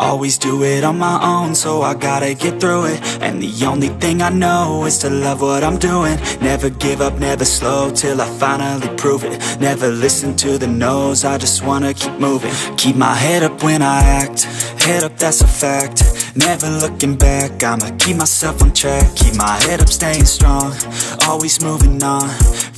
Always do it on my own, so I gotta get through it. And the only thing I know is to love what I'm doing. Never give up, never slow, till I finally prove it. Never listen to the no's, I just wanna keep moving. Keep my head up when I act, head up, that's a fact. Never looking back, I'ma keep myself on track. Keep my head up, staying strong, always moving on.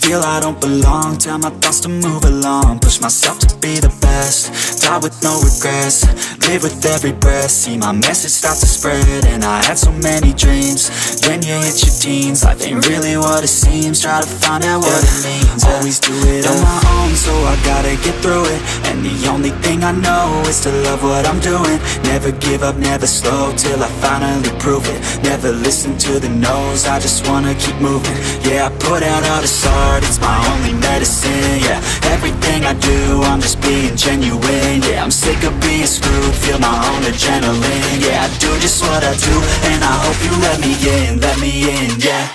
Feel I don't belong, tell my thoughts to move along. Push myself to be the best, die with no regrets. Live with every breath, see my message start to spread. And I had so many dreams, then you hit your teens. Life ain't really what it seems, try to find out what it means. Always do it on my own, so I gotta get through it. And the only thing I know is to love what I'm doing. Never give up, never slow, till I finally prove it. Never listen to the no's, I just wanna keep moving. Yeah, I put out all this art, it's my only medicine. Yeah, everything I do, I'm just being genuine. Yeah, I'm sick of being screwed, feel my own adrenaline. Yeah, I do just what I do, and I hope you let me in, yeah.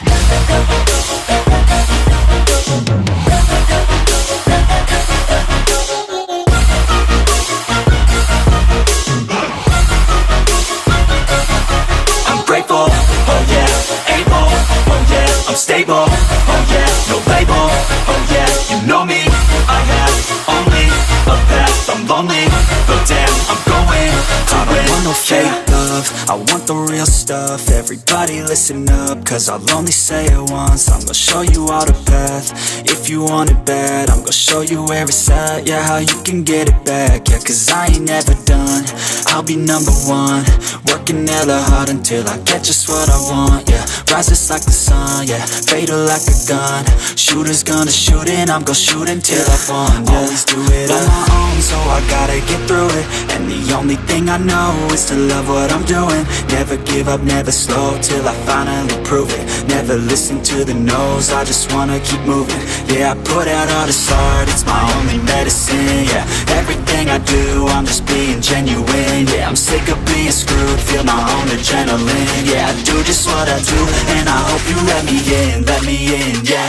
I'm grateful, oh yeah, able, oh yeah, I'm stable, oh yeah, no label, oh yeah, you know me, I have only a path, I'm lonely, but damn, I'm going to win. I don't want no fake love, I want the real stuff. Everybody listen up, cause I'll only say it once. I'm gonna show you all the path, if you want it bad. I'm gonna show you where it's at, yeah, how you can get it back. Yeah, cause I ain't never done, I'll be number one. Working hella hard until I get just what I want, yeah. Rises like the sun, yeah, fatal like a gun. Shooters gonna shoot and I'm gonna shoot until I won, yeah. Always do it on my own, so I gotta get through it. And the only thing I know is to love what I'm doing. Never give up, never slow, till I finally prove it. Never listen to the no's, I just wanna keep moving. Yeah, I put out all this art, it's my only medicine. Yeah, everything I do, I'm just being genuine. Yeah, I'm sick of being screwed, feel my own adrenaline. Yeah, I do just what I do, and I hope you let me in, yeah.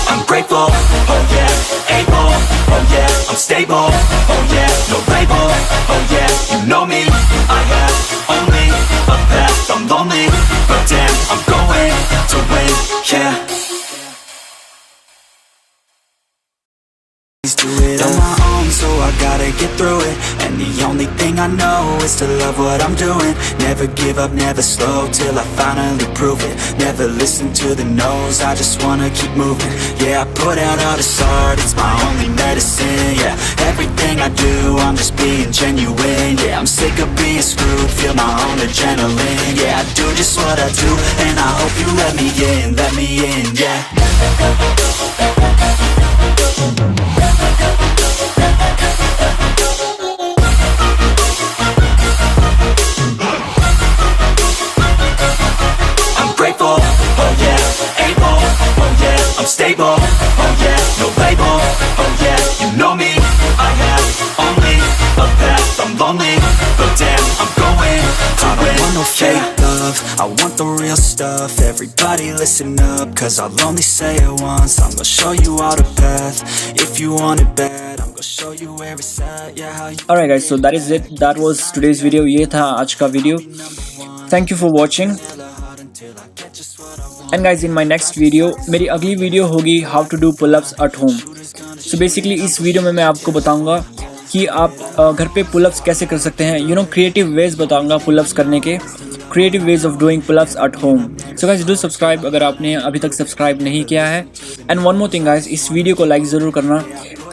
I'm grateful, oh yeah, able, oh yeah, I'm stable, oh yeah, no label, oh yeah, you know me, I have only a path, I'm lonely, but damn, I'm going to win, yeah. Do it on my own, so I gotta get through it. And the only thing I know is to love what I'm doing. Never give up, never slow, till I finally prove it. Never listen to the no's, I just wanna keep moving. Yeah, I put out all this art, it's my only medicine. Yeah, everything I do, I'm just being genuine. Yeah, I'm sick of being screwed, feel my own adrenaline. Yeah, I do just what I do, and I hope you let me in, yeah. I'm grateful, oh yeah, able, oh yeah, I'm stable, oh yeah, no label, oh yeah, you know me, I have only a path, I'm lonely, but damn, I'm going to win. I don't want no fake love, I want the real stuff. Everybody listen up, cause I'll only say it once. I'm gonna show you all the path, if you want it bad. I'm gonna show you where it's at, yeah, how you. Alright guys, so that is it, that was today's video. ये था आज का video. Thank you for watching. And guys, in my next video, मेरी अगली video होगी how to do pull-ups at home. So basically इस video में मैं आपको बताऊंगा कि आप घर पे पुल-अप्स कैसे कर सकते हैं. You know, creative ways बताऊंगा पुल-अप्स करने के, creative ways of doing pull-ups at home. So guys, do subscribe अगर आपने अभी तक सब्सक्राइब नहीं किया है. And one more thing guys, इस वीडियो को लाइक ज़रूर करना,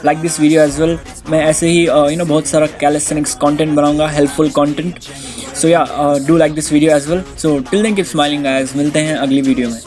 like this video as well. मैं ऐसे ही बहुत सारा calisthenics content बनाऊंगा, helpful content. So yeah, do like this video as well. So till then keep smiling guys, मिलते हैं अगली वीडियो में.